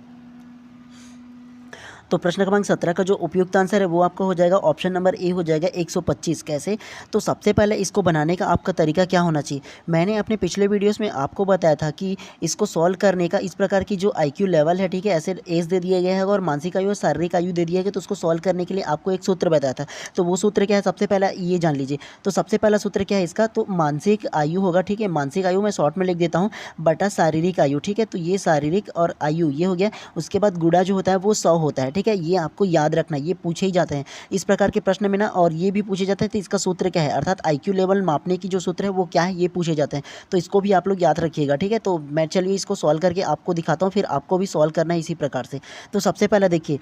तो प्रश्न क्रमांक 17 का जो उपयुक्त आंसर है वो आपका हो जाएगा ऑप्शन नंबर ए हो जाएगा 125। कैसे? तो सबसे पहले इसको बनाने का आपका तरीका क्या होना चाहिए। मैंने अपने पिछले वीडियोस में आपको बताया था कि इसको सॉल्व करने का इस प्रकार की जो आईक्यू लेवल है, ठीक है, ऐसे एज दे दिया गया है और मानसिक आयु और शारीरिक आयु दे दिया गया। तो उसको सॉल्व करने के लिए आपको एक सूत्र बताया था। तो वो सूत्र क्या है सबसे पहला ये जान लीजिए। तो सबसे पहला सूत्र क्या है इसका, तो मानसिक आयु होगा, ठीक है। मानसिक आयु मैं शॉर्ट में लिख देता हूँ बटा शारीरिक आयु, ठीक है। तो ये शारीरिक और आयु ये हो गया। उसके बाद गुणा जो होता है वो 100 होता है, ठीक है। ये आपको याद रखना, ये पूछे ही जाते हैं इस प्रकार के प्रश्न में ना। और ये भी पूछे जाते हैं तो इसका सूत्र क्या है, अर्थात आईक्यू लेवल मापने की जो सूत्र है वो क्या है, ये पूछे जाते हैं। तो इसको भी आप लोग याद रखिएगा, ठीक है। तो मैं चलिए इसको सॉल्व करके आपको दिखाता हूँ, फिर आपको भी सॉल्व करना है इसी प्रकार से। तो सबसे पहले देखिए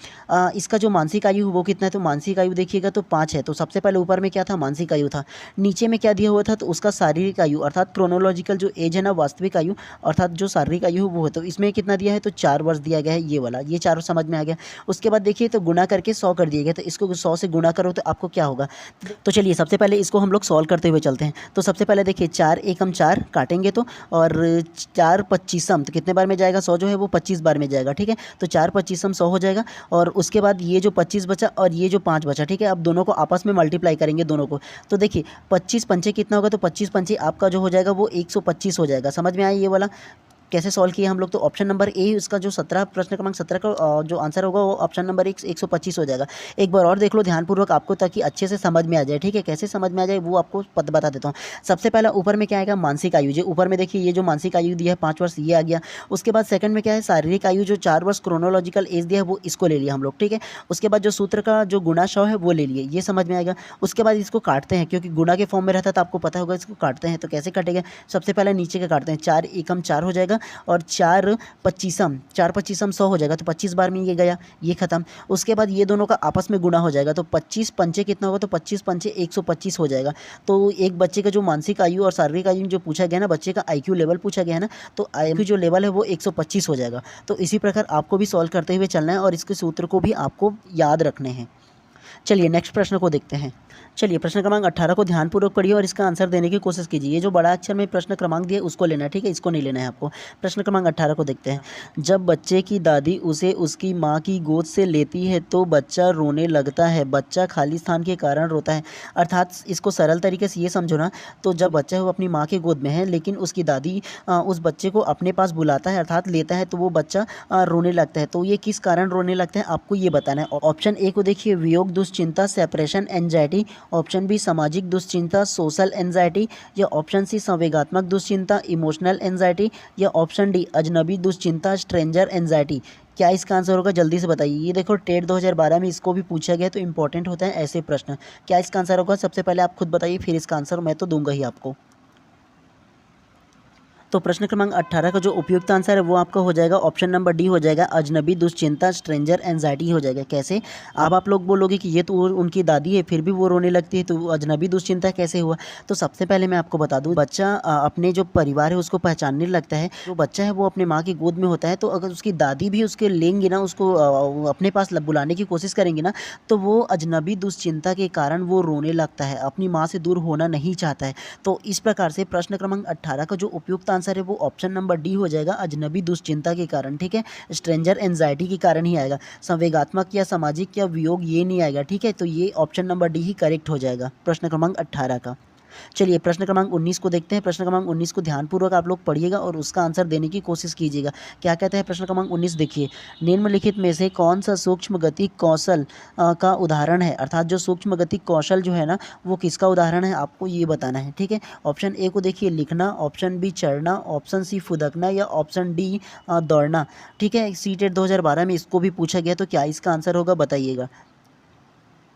इसका जो मानसिक आयु वो कितना है, तो मानसिक आयु देखिएगा तो 5 है। तो सबसे पहले ऊपर में क्या था, मानसिक आयु था। नीचे में क्या दिया हुआ था, तो उसका शारीरिक आयु अर्थात क्रोनोलॉजिकल जो एज है ना, वास्तविक आयु अर्थात जो शारीरिक आयु वो है। तो इसमें कितना दिया है, तो 4 वर्ष दिया गया है, ये वाला, ये 4 समझ में आ गया। उसके बाद देखिए तो गुणा करके 100 कर दिया गया। तो इसको 100 से गुणा करो तो आपको क्या होगा। तो चलिए सबसे पहले इसको हम लोग सॉल्व करते हुए चलते हैं। तो सबसे पहले देखिए 4 एकम 4 काटेंगे तो, और 4 पच्चीसम तो कितने बार में जाएगा, 100 जो है वो 25 बार में जाएगा, ठीक है। तो 4 पच्चीसम 100 हो जाएगा। और उसके बाद ये जो 25 बचा और ये जो 5 बचा, ठीक है। अब दोनों को आपस में मल्टीप्लाई करेंगे दोनों को। तो देखिए 25 पंचे कितना होगा, तो 25 पंचे आपका जो हो जाएगा वो 125 हो जाएगा। समझ में आया ये वाला कैसे सॉल्व किया हम लोग। तो ऑप्शन नंबर ए उसका जो 17 प्रश्न क्रमांक 17 का जो आंसर होगा वो ऑप्शन नंबर 125 हो जाएगा। एक बार और देख लो ध्यानपूर्वक आपको, ताकि अच्छे से समझ में आ जाए, ठीक है। कैसे समझ में आ जाए वो आपको बता देता हूँ। सबसे पहला ऊपर में क्या आएगा, मानसिक आयु। जो ऊपर में देखिए ये जो मानसिक आयु दिया है 5 वर्ष, ये आ गया। उसके बाद सेकंड में क्या है, शारीरिक आयु जो 4 वर्ष क्रोनोलॉजिकल एज दिया है वो इसको ले लिया हम लोग, ठीक है। उसके बाद जो सूत्र का जो गुणा 100 है वो ले लिए, ये समझ में आएगा। उसके बाद इसको काटते हैं, क्योंकि गुणा के फॉर्म में रहता है तो आपको पता होगा। इसको काटते हैं तो कैसे काटेगा, सबसे पहले नीचे का काटते हैं। 4 एकम 4 हो जाएगा और 4 पच्चीसम 100 हो जाएगा। तो 25 बार में ये गया, ये खत्म। उसके बाद ये दोनों का आपस में गुणा हो जाएगा। तो 25 पंचे कितना होगा, तो 25 पंचे 125 हो जाएगा। तो एक बच्चे का जो मानसिक आयु और शारीरिक आयु जो पूछा गया ना, बच्चे का आईक्यू लेवल पूछा गया है ना, तो आईक्यू जो लेवल है वो 125 हो जाएगा। तो इसी प्रकार आपको भी सॉल्व करते हुए चलना है और इसके सूत्र को भी आपको याद रखने हैं। चलिए नेक्स्ट प्रश्न को देखते हैं। चलिए प्रश्न क्रमांक 18 को ध्यानपूर्वक पढ़िए और इसका आंसर देने की कोशिश कीजिए। ये जो बड़ा अक्षर में प्रश्न क्रमांक दिया है उसको लेना है, ठीक है, इसको नहीं लेना है आपको। प्रश्न क्रमांक 18 को देखते हैं। जब बच्चे की दादी उसे उसकी माँ की गोद से लेती है तो बच्चा रोने लगता है। बच्चा खाली स्थान के कारण रोता है। अर्थात इसको सरल तरीके से ये समझो ना, तो जब बच्चा है वो अपनी माँ के गोद में है, लेकिन उसकी दादी उस बच्चे को अपने पास बुलाता है अर्थात लेता है, तो वो बच्चा रोने लगता है। तो ये किस कारण रोने लगता है आपको ये बताना है। ऑप्शन ए को देखिए, वियोग दुश्चिंता सेपरेशन एंजाइटी। ऑप्शन बी सामाजिक दुश्चिंता सोशल एंजाइटी। या ऑप्शन सी संवेगात्मक दुश्चिंता इमोशनल एंजाइटी। या ऑप्शन डी अजनबी दुश्चिंता स्ट्रेंजर एंजाइटी। क्या इसका आंसर होगा जल्दी से बताइए। ये देखो टेट 2012 में इसको भी पूछा गया, तो इंपॉर्टेंट होता है ऐसे प्रश्न। क्या इसका आंसर होगा सबसे पहले आप खुद बताइए, फिर इसका आंसर मैं तो दूंगा ही आपको। तो प्रश्न क्रमांक 18 का जो उपयुक्त आंसर है वो आपका हो जाएगा ऑप्शन नंबर डी हो जाएगा, अजनबी दुश्चिंता स्ट्रेंजर एंजाइटी हो जाएगा। कैसे, अब आप लोग बोलोगे कि ये तो उनकी दादी है फिर भी वो रोने लगती है, तो अजनबी दुश्चिंता कैसे हुआ। तो सबसे पहले मैं आपको बता दूं, बच्चा अपने जो परिवार है उसको पहचानने लगता है। जो बच्चा है वो अपने माँ की गोद में होता है, तो अगर उसकी दादी भी उसके लेंगी ना, उसको अपने पास बुलाने की कोशिश करेंगे ना, तो वो अजनबी दुश्चिंता के कारण वो रोने लगता है, अपनी माँ से दूर होना नहीं चाहता है। तो इस प्रकार से प्रश्न क्रमांक 18 का जो उपयुक्त आंसर है वो ऑप्शन नंबर डी हो जाएगा, अजनबी दुश्चिंता के कारण, ठीक है। स्ट्रेंजर एंजाइटी के कारण ही आएगा, संवेगात्मक या सामाजिक या वियोग ये नहीं आएगा, ठीक है। तो ये ऑप्शन नंबर डी ही करेक्ट हो जाएगा प्रश्न क्रमांक 18 का। चलिए प्रश्न क्रमांक 19 को देखते हैं। प्रश्न क्रमांक 19 को ध्यानपूर्वक आप लोग पढ़िएगा और उसका आंसर देने की कोशिश कीजिएगा। क्या कहते हैं प्रश्न क्रमांक 19 देखिए, निम्नलिखित में से कौन सा सूक्ष्म गति कौशल का उदाहरण है, अर्थात जो सूक्ष्म गति कौशल जो है ना वो किसका उदाहरण है आपको ये बताना है। ठीक है, ऑप्शन ए को देखिए लिखना, ऑप्शन बी चढ़ना, ऑप्शन सी फुदकना या ऑप्शन डी दौड़ना। ठीक है, सीटेट 2012 में इसको भी पूछा गया, तो क्या इसका आंसर होगा बताइएगा।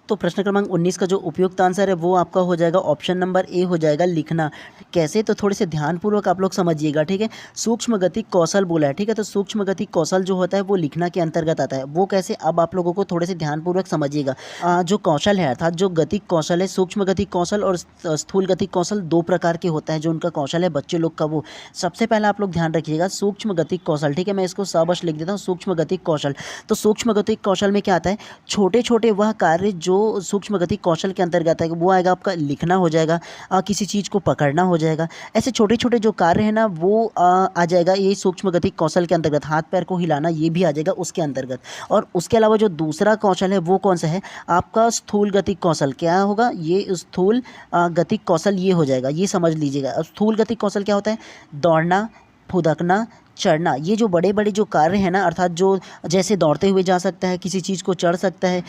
तो प्रश्न क्रमांक 19 का जो उपयुक्त आंसर है वो आपका हो जाएगा ऑप्शन नंबर ए हो जाएगा लिखना। कैसे, तो थोड़े से ध्यानपूर्वक आप लोग समझिएगा। ठीक है, सूक्ष्म गति कौशल बोला है। ठीक है, तो सूक्ष्म गति कौशल जो होता है वो लिखना के अंतर्गत आता है। वो कैसे, अब आप लोगों को थोड़े से ध्यानपूर्वक समझिएगा। जो कौशल है अर्थात जो गति कौशल है, सूक्ष्म गति कौशल और स्थूल गति कौशल दो प्रकार के होता है। जो उनका कौशल है बच्चे लोग का, वो सबसे पहला आप लोग ध्यान रखिएगा सूक्ष्म गति कौशल। ठीक है, मैं इसको साबश लिख देता हूँ सूक्ष्म गति कौशल। तो सूक्ष्म गति कौशल में क्या आता है, छोटे छोटे वह कार्य जो सूक्ष्म गति कौशल के अंतर्गत है वो आएगा आपका लिखना हो जाएगा, किसी चीज़ को पकड़ना हो जाएगा। ऐसे छोटे छोटे जो कार्य है ना वो आ जाएगा ये सूक्ष्म गति कौशल के अंतर्गत। हाथ पैर को हिलाना ये भी आ जाएगा उसके अंतर्गत। और उसके अलावा जो दूसरा कौशल है वो कौन सा है आपका स्थूल गति कौशल। क्या होगा, ये स्थूल गति कौशल ये हो जाएगा, ये समझ लीजिएगा। स्थूल गति कौशल क्या होता है, दौड़ना, फुदकना, चढ़ना। ये जो बड़े बड़े जो कार्य हैं ना, अर्थात जो जैसे दौड़ते हुए जा सकता है, किसी चीज़ को चढ़ सकता है,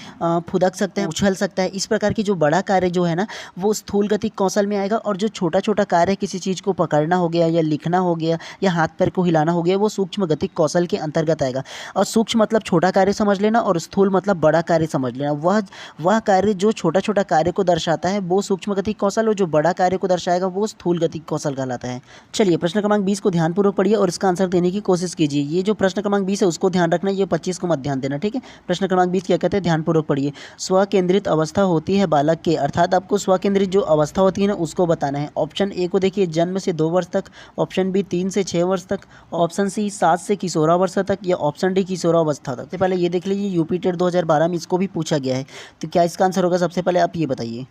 फुदक सकता है, उछल सकता है, इस प्रकार की जो बड़ा कार्य जो है ना वो स्थूल गति कौशल में आएगा। और जो छोटा छोटा कार्य है, किसी चीज़ को पकड़ना हो गया या लिखना हो गया या हाथ पैर को हिलाना हो गया, वो सूक्ष्म गति कौशल के अंतर्गत आएगा। और सूक्ष्म मतलब छोटा कार्य समझ लेना और स्थूल मतलब बड़ा कार्य समझ लेना। वह कार्य जो छोटा छोटा कार्य को दर्शाता है वो सूक्ष्म गति कौशल, और जो बड़ा कार्य को दर्शाएगा वो स्थूल गति कौशल कहलाता है। चलिए प्रश्न क्रमांक 20 को ध्यानपूर्वक पढ़िए और इसका आंसर देने की कोशिश कीजिए। ये जो प्रश्न क्रमांक 20 है उसको ध्यान रखना, ये 25 को मत ध्यान देना। ठीक है, प्रश्न क्रमांक 20 क्या कहते हैं, ध्यानपूर्वक पढ़िए। स्वकेंद्रित अवस्था होती है बालक के, अर्थात आपको स्वकेंद्रित जो अवस्था होती है ना उसको बताना है। ऑप्शन ए को देखिए जन्म से 2 वर्ष तक, ऑप्शन बी 3 से 6 वर्ष तक, ऑप्शन सी 7 से किशोरावस्था तक या ऑप्शन डी किशोरावस्था तक। सबसे पहले ये देख लीजिए यूपी टेट 2012 में इसको भी पूछा गया है, तो क्या इसका आंसर होगा सबसे पहले आप ये बताइए।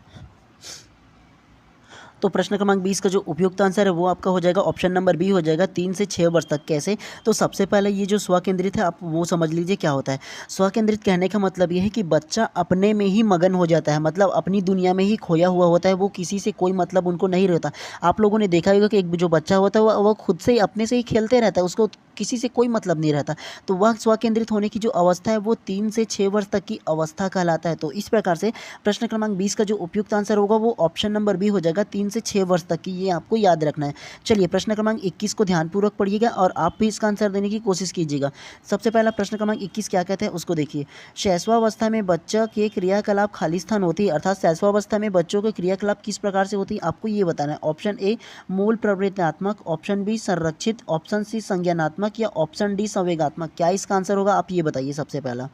तो प्रश्न क्रमांक 20 का जो उपयुक्त आंसर है वो आपका हो जाएगा ऑप्शन नंबर बी हो जाएगा 3 से 6 वर्ष तक। कैसे, तो सबसे पहले ये जो स्वकेंद्रित है आप वो समझ लीजिए क्या होता है। स्वकेंद्रित कहने का मतलब ये है कि बच्चा अपने में ही मगन हो जाता है, मतलब अपनी दुनिया में ही खोया हुआ होता है, वो किसी से कोई मतलब उनको नहीं रहता। आप लोगों ने देखा होगा कि एक जो बच्चा होता है वो खुद से ही अपने से ही खेलते रहता है, उसको किसी से कोई मतलब नहीं रहता। तो वह स्वकेंद्रित होने की जो अवस्था है वो 3 से 6 वर्ष तक की अवस्था कहलाता है। तो इस प्रकार से प्रश्न क्रमांक 20 का जो उपयुक्त आंसर होगा वो ऑप्शन नंबर बी हो जाएगा 3 से 6 वर्ष तक की, ये आपको याद रखना है। चलिए प्रश्न क्रमांक 21 को ध्यानपूर्वक पढ़िएगा और आप भी इसका आंसर देने की कोशिश कीजिएगा। सबसे पहला प्रश्न क्रमांक 21 क्या कहते हैं उसको देखिए। शैशवावस्था में बच्चा के क्रियाकलाप खालिस्तान होती है, अर्थात शैशवावस्था में बच्चों के क्रियाकलाप किस प्रकार से होती है आपको ये बताना है। ऑप्शन ए मूल प्रवृत्त्यात्मक, ऑप्शन बी संरक्षित, ऑप्शन सी संज्ञानात्मक या ऑप्शन डी संवेगात्मक। क्या इसका आंसर होगा आप ये बताइए सबसे पहला।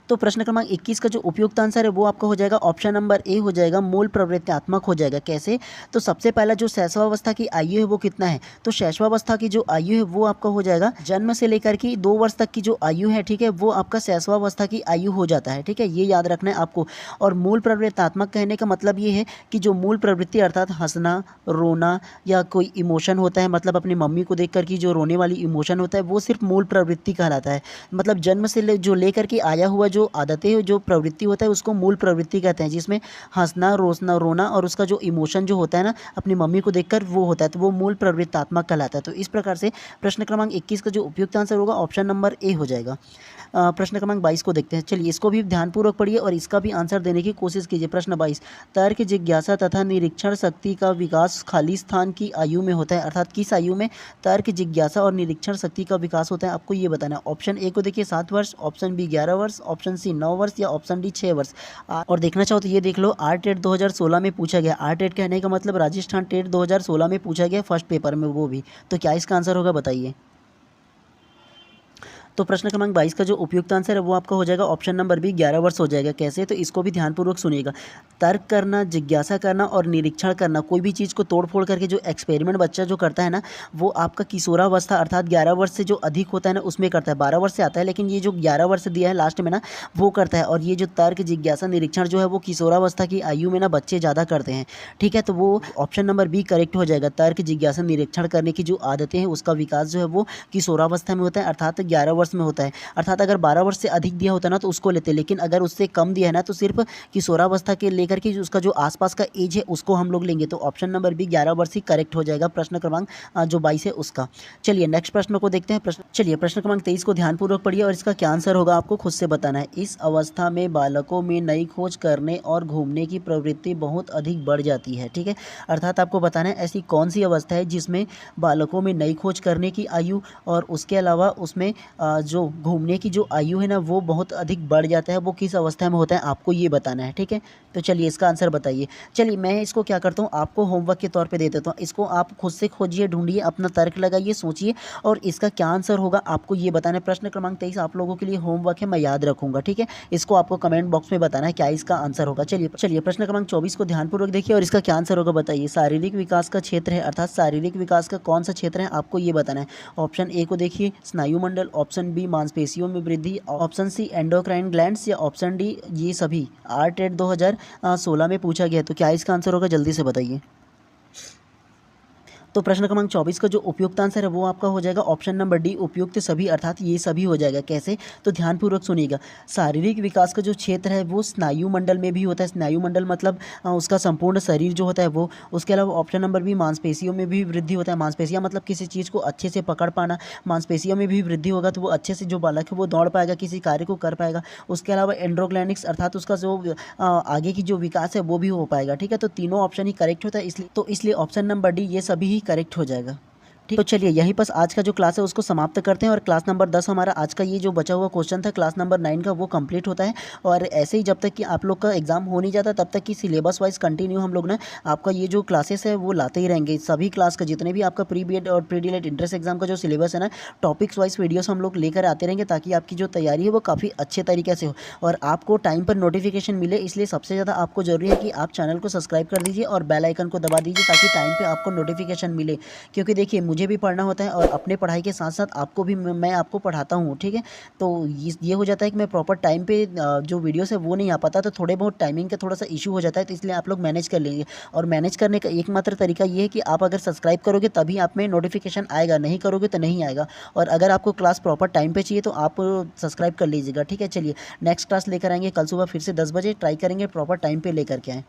तो प्रश्न क्रमांक 21 का जो उपयुक्त आंसर है वो आपका हो जाएगा ऑप्शन नंबर ए हो जाएगा मूल प्रवृत्त्यात्मक हो जाएगा। कैसे, तो सबसे पहला जो शैशवावस्था की आयु है वो कितना है, तो शैशवावस्था की जो आयु है वो आपका हो जाएगा जन्म से लेकर के 2 वर्ष तक की जो आयु है, ठीक है, वो आपका शैशवावस्था की आयु हो जाता है। ठीक है, ये याद रखना है आपको। और मूल प्रवृत्त्यात्मक कहने का मतलब ये है कि जो मूल प्रवृत्ति अर्थात हंसना, रोना या कोई इमोशन होता है, मतलब अपनी मम्मी को देख कर की जो रोने वाली इमोशन होता है वो सिर्फ मूल प्रवृत्ति कहलाता है। मतलब जन्म से जो लेकर के आया हुआ जो आदतें जो प्रवृत्ति होता है उसको मूल प्रवृत्ति कहते हैं, जिसमें हंसना, रोना और उसका जो इमोशन जो होता है ना अपनी मम्मी को देखकर वो होता है, तो वो मूल प्रवृत्तात्मक कहलाता है। तो इस प्रकार से प्रश्न क्रमांक 21 का जो उपयुक्त आंसर होगा ऑप्शन नंबर ए हो जाएगा। प्रश्न क्रमांक 22 को देखते हैं। चलिए इसको भी ध्यानपूर्वक पढ़िए और इसका भी आंसर देने की कोशिश कीजिए। प्रश्न 22, तर्क, जिज्ञासा तथा निरीक्षण शक्ति का विकास खाली स्थान की आयु में होता है, अर्थात किस आयु में तर्क, जिज्ञासा और निरीक्षण शक्ति का विकास होता है आपको ये बताना है। ऑप्शन ए को देखिए 7 वर्ष, ऑप्शन बी 11 वर्ष, ऑप्शन सी 9 वर्ष या ऑप्शन डी 6 वर्ष। और देखना चाहो तो ये देख लो आरटेट 2016 में पूछा गया। आरटेट कहने का मतलब राजस्थान टेट 2016 में पूछा गया फर्स्ट पेपर में वो भी। तो क्या इसका आंसर होगा बताइए। तो प्रश्न क्रमांक 22 का जो उपयुक्त आंसर है वो आपका हो जाएगा ऑप्शन नंबर बी 11 वर्ष हो जाएगा। कैसे, तो इसको भी ध्यानपूर्वक सुनिएगा। तर्क करना, जिज्ञासा करना और निरीक्षण करना, कोई भी चीज़ को तोड़ फोड़ करके जो एक्सपेरिमेंट बच्चा जो करता है ना वो आपका किशोरावस्था अर्थात 11 वर्ष से जो अधिक होता है ना उसमें करता है। 12 वर्ष से आता है लेकिन ये जो 11 वर्ष दिया है लास्ट में ना वो करता है। और ये जो तर्क, जिज्ञासा, निरीक्षण जो है वो किशोरावस्था की आयु में ना बच्चे ज़्यादा करते हैं। ठीक है, तो वो ऑप्शन नंबर बी करेक्ट हो जाएगा। तर्क, जिज्ञासा, निरीक्षण करने की जो आदतें हैं उसका विकास जो है वो किशोरावस्था में होता है, अर्थात 11 वर्ष में होता है। अर्थात अगर 12 वर्ष से अधिक दिया होता है ना तो उसको लेते, लेकिन अगर उससे कम दिया है ना तो सिर्फ किशोरावस्था के लेकर के उसका जो आसपास का एज है उसको हम लोग लेंगे। तो ऑप्शन नंबर बी 11 वर्ष ही करेक्ट हो जाएगा, प्रश्न क्रमांक जो 22 है उसका। चलिए नेक्स्ट प्रश्न को देखते हैं। प्रश्न क्रमांक 23 को ध्यानपूर्वक पढ़िए और इसका क्या आंसर होगा आपको खुद से बताना है। इस अवस्था में बालकों में नई खोज करने और घूमने की प्रवृत्ति बहुत अधिक बढ़ जाती है। ठीक है, अर्थात आपको बताना है ऐसी कौन सी अवस्था है जिसमें बालकों में नई खोज करने की आयु और उसके अलावा उसमें जो घूमने की जो आयु है ना वो बहुत अधिक बढ़ जाता है। वो किस अवस्था में होता है आपको ये बताना है। ठीक है, तो चलिए इसका आंसर बताइए। चलिए मैं इसको क्या करता हूँ, आपको होमवर्क के तौर पे दे देता हूँ। इसको आप खुद से खोजिए, ढूंढिए, अपना तर्क लगाइए, सोचिए और इसका क्या आंसर होगा आपको ये बताना है। प्रश्न क्रमांक 23 आप लोगों के लिए होमवर्क है, मैं याद रखूंगा। ठीक है, इसको आपको कमेंट बॉक्स में बताना है क्या इसका आंसर होगा। चलिए प्रश्न क्रमांक 24 को ध्यानपूर्वक देखिए और इसका क्या आंसर होगा बताइए। शारीरिक विकास का क्षेत्र है, अर्थात शारीरिक विकास का कौन सा क्षेत्र है आपको ये बताना है। ऑप्शन ए को देखिए स्नायु मंडल, ऑप्शन बी मांसपेशियों में वृद्धि, ऑप्शन सी एंडोक्राइन ग्लैंड्स या ऑप्शन डी ये सभी। आरटेट 2016 में पूछा गया, तो क्या इसका आंसर होगा जल्दी से बताइए। तो प्रश्न क्रमांक 24 का जो उपयुक्त आंसर है वो आपका हो जाएगा ऑप्शन नंबर डी उपयुक्त सभी, अर्थात ये सभी हो जाएगा। कैसे, तो ध्यानपूर्वक सुनिएगा। शारीरिक विकास का जो क्षेत्र है वो स्नायु मंडल में भी होता है। स्नायु मंडल मतलब उसका संपूर्ण शरीर जो होता है वो। उसके अलावा ऑप्शन नंबर बी मांसपेशियों में भी वृद्धि होता है। मांसपेशियाँ मतलब किसी चीज़ को अच्छे से पकड़ पाना। मांसपेशियों में भी वृद्धि होगा तो वो अच्छे से जो बालक है वो दौड़ पाएगा, किसी कार्य को कर पाएगा। उसके अलावा एंड्रोग्लैनिक्स अर्थात उसका जो आगे की जो विकास है वो भी हो पाएगा। ठीक है, तो तीनों ऑप्शन ही करेक्ट होता है, इसलिए ऑप्शन नंबर डी ये सभी ही करेक्ट हो जाएगा। ठीक, तो चलिए यहीं पर आज का जो क्लास है उसको समाप्त करते हैं और क्लास नंबर 10 हमारा आज का ये जो बचा हुआ क्वेश्चन था क्लास नंबर 9 का वो कंप्लीट होता है। और ऐसे ही जब तक कि आप लोग का एग्जाम हो नहीं जाता तब तक कि सिलेबस वाइज कंटिन्यू हम लोग ना आपका ये जो क्लासेस है वो लाते ही रहेंगे। सभी क्लास का जितने भी आपका प्री बीएड और प्री डीएलएड इंट्रेंस एग्जाम का जो सिलेबस है ना टॉपिक्स वाइज वीडियोस हम लोग लेकर आते रहेंगे ताकि आपकी जो तैयारी है वो काफ़ी अच्छे तरीके से हो और आपको टाइम पर नोटिफिकेशन मिले। इसलिए सबसे ज़्यादा आपको जरूरी है कि आप चैनल को सब्सक्राइब कर दीजिए और बेल आइकन को दबा दीजिए ताकि टाइम पर आपको नोटिफिकेशन मिले। क्योंकि देखिए मुझे भी पढ़ना होता है और अपने पढ़ाई के साथ साथ आपको भी मैं आपको पढ़ाता हूँ। ठीक है, तो ये हो जाता है कि मैं प्रॉपर टाइम पे जो वीडियोस है वो नहीं आ पाता, तो थोड़े बहुत टाइमिंग का थोड़ा सा इशू हो जाता है। तो इसलिए आप लोग मैनेज कर लीजिए और मैनेज करने का एकमात्र तरीका ये है कि आप अगर सब्सक्राइब करोगे तभी आप में नोटिफिकेशन आएगा, नहीं करोगे तो नहीं आएगा। और अगर आपको क्लास प्रॉपर टाइम पर चाहिए तो आप सब्सक्राइब कर लीजिएगा। ठीक है, चलिए नेक्स्ट क्लास लेकर आएंगे कल सुबह फिर से 10 बजे। ट्राई करेंगे प्रॉपर टाइम पर लेकर के आएँ।